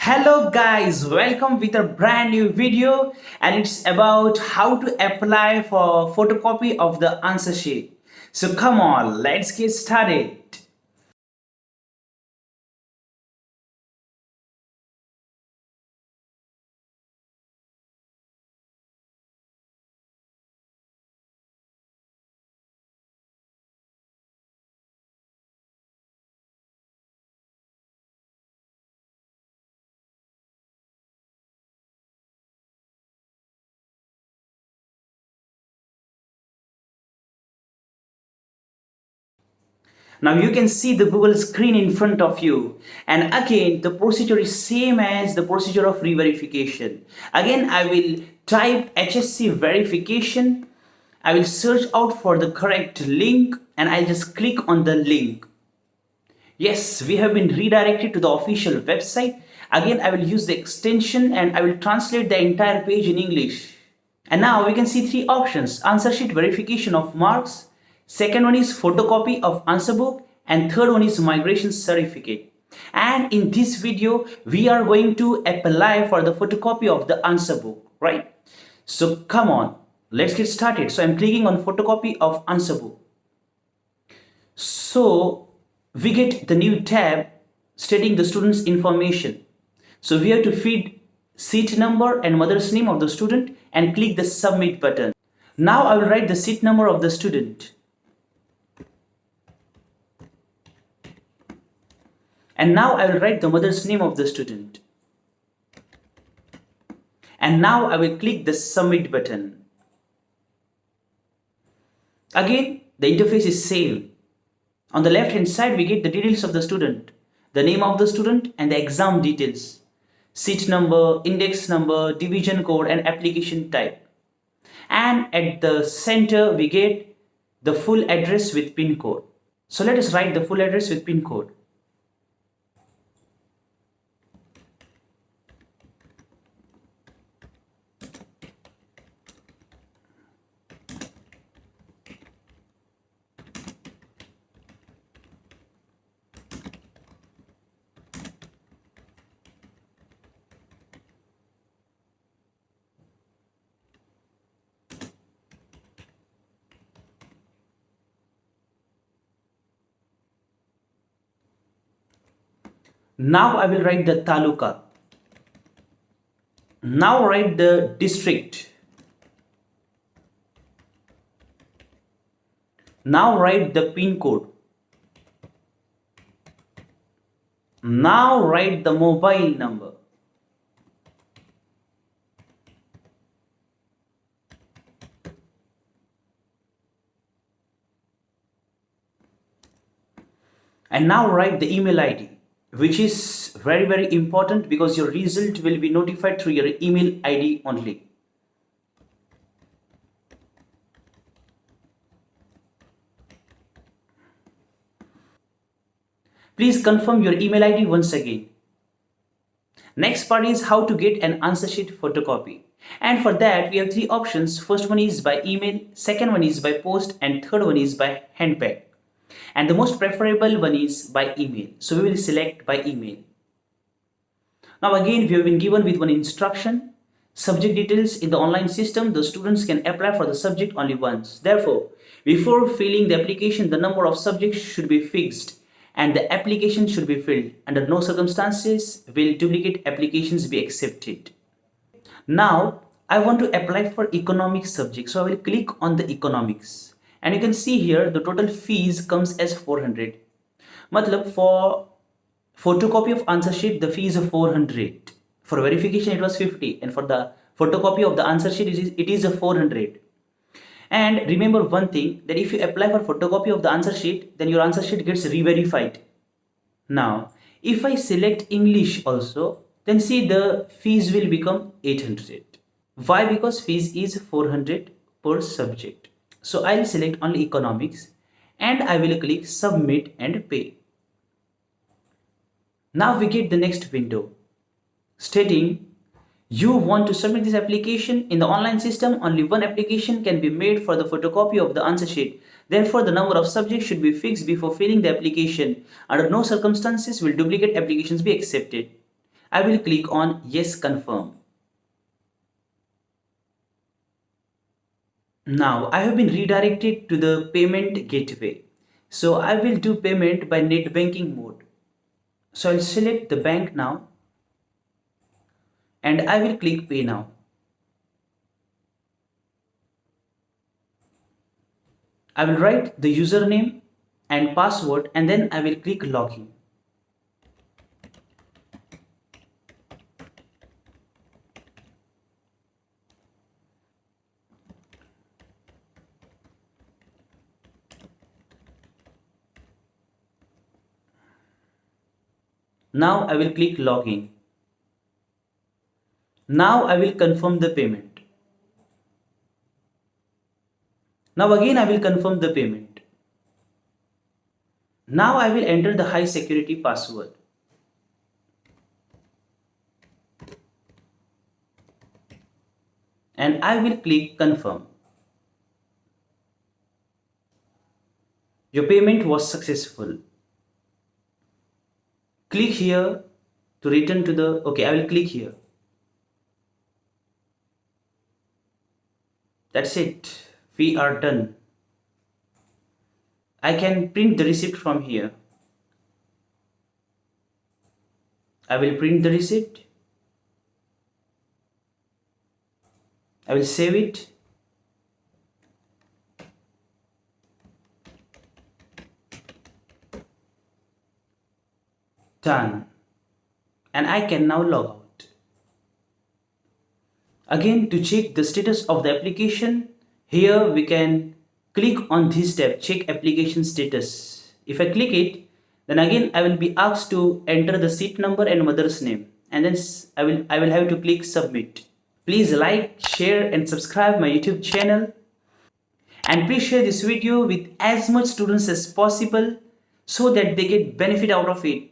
Hello guys, welcome with a brand new video, and it's about how to apply for photocopy of the answer sheet. So come on, let's get started. Now you can see the Google screen in front of you, and again the procedure is same as the procedure of re-verification. Again I will type HSC verification. I will search out for the correct link and I'll just click on the link. Yes, we have been redirected to the official website. Again, I will use the extension and I will translate the entire page in English. And now we can see three options: answer sheet verification of marks, second one is photocopy of answer book, and third one is migration certificate. And in this video, we are going to apply for the photocopy of the answer book, right? So come on, let's get started. So I'm clicking on photocopy of answer book. So we get the new tab stating the student's information. So we have to feed seat number and mother's name of the student and click the submit button. Now I will write the seat number of the student. And now I will write the mother's name of the student. And now I will click the submit button. Again, the interface is same. On the left hand side, we get the details of the student, the name of the student and the exam details, seat number, index number, division code and application type. And at the center, we get the full address with pin code. So let us write the full address with pin code. Now I will write the taluka. Now write the district. Now write the pin code. Now write the mobile number. And now write the email ID, which is very important because your result will be notified through your email ID only. Please confirm your email ID once again. Next part is how to get an answer sheet photocopy. And for that we have three options. First one is by email, second one is by post, and third one is by handbag. And the most preferable one is by email. So we will select by email. Now again, we have been given with one instruction. Subject details: in the online system, the students can apply for the subject only once. Therefore, before filling the application, the number of subjects should be fixed and the application should be filled. Under no circumstances will duplicate applications be accepted. Now, I want to apply for economics subject. So I will click on the economics. And you can see here the total fees comes as 400. Matlab, for photocopy of answer sheet the fee is 400. For verification it was 50, and for the photocopy of the answer sheet it is 400. And remember one thing, that if you apply for photocopy of the answer sheet, then your answer sheet gets re-verified. Now if I select English also, then see the fees will become 800. Why? Because fees is 400 per subject. So I'll select only economics and I will click submit and pay. Now we get the next window stating you want to submit this application. In the online system, only one application can be made for the photocopy of the answer sheet. Therefore, the number of subjects should be fixed before filling the application. Under no circumstances will duplicate applications be accepted. I will click on yes, confirm. Now I have been redirected to the payment gateway. So I will do payment by net banking mode. So I'll select the bank now and I will click pay now. I will write the username and password and then I will click login. Now I will click login. Now I will confirm the payment. Now again I will confirm the payment. Now I will enter the high security password. And I will click confirm. Your payment was successful. Click here to return to the, okay, I will click here. That's it. We are done. I can print the receipt from here. I will print the receipt. I will save it. Done. And I can now log out. Again, to check the status of the application, here we can click on this tab, check application status. If I click it, then again I will be asked to enter the seat number and mother's name, and then I will have to click submit. Please like, share and subscribe my YouTube channel, and please share this video with as much students as possible so that they get benefit out of it.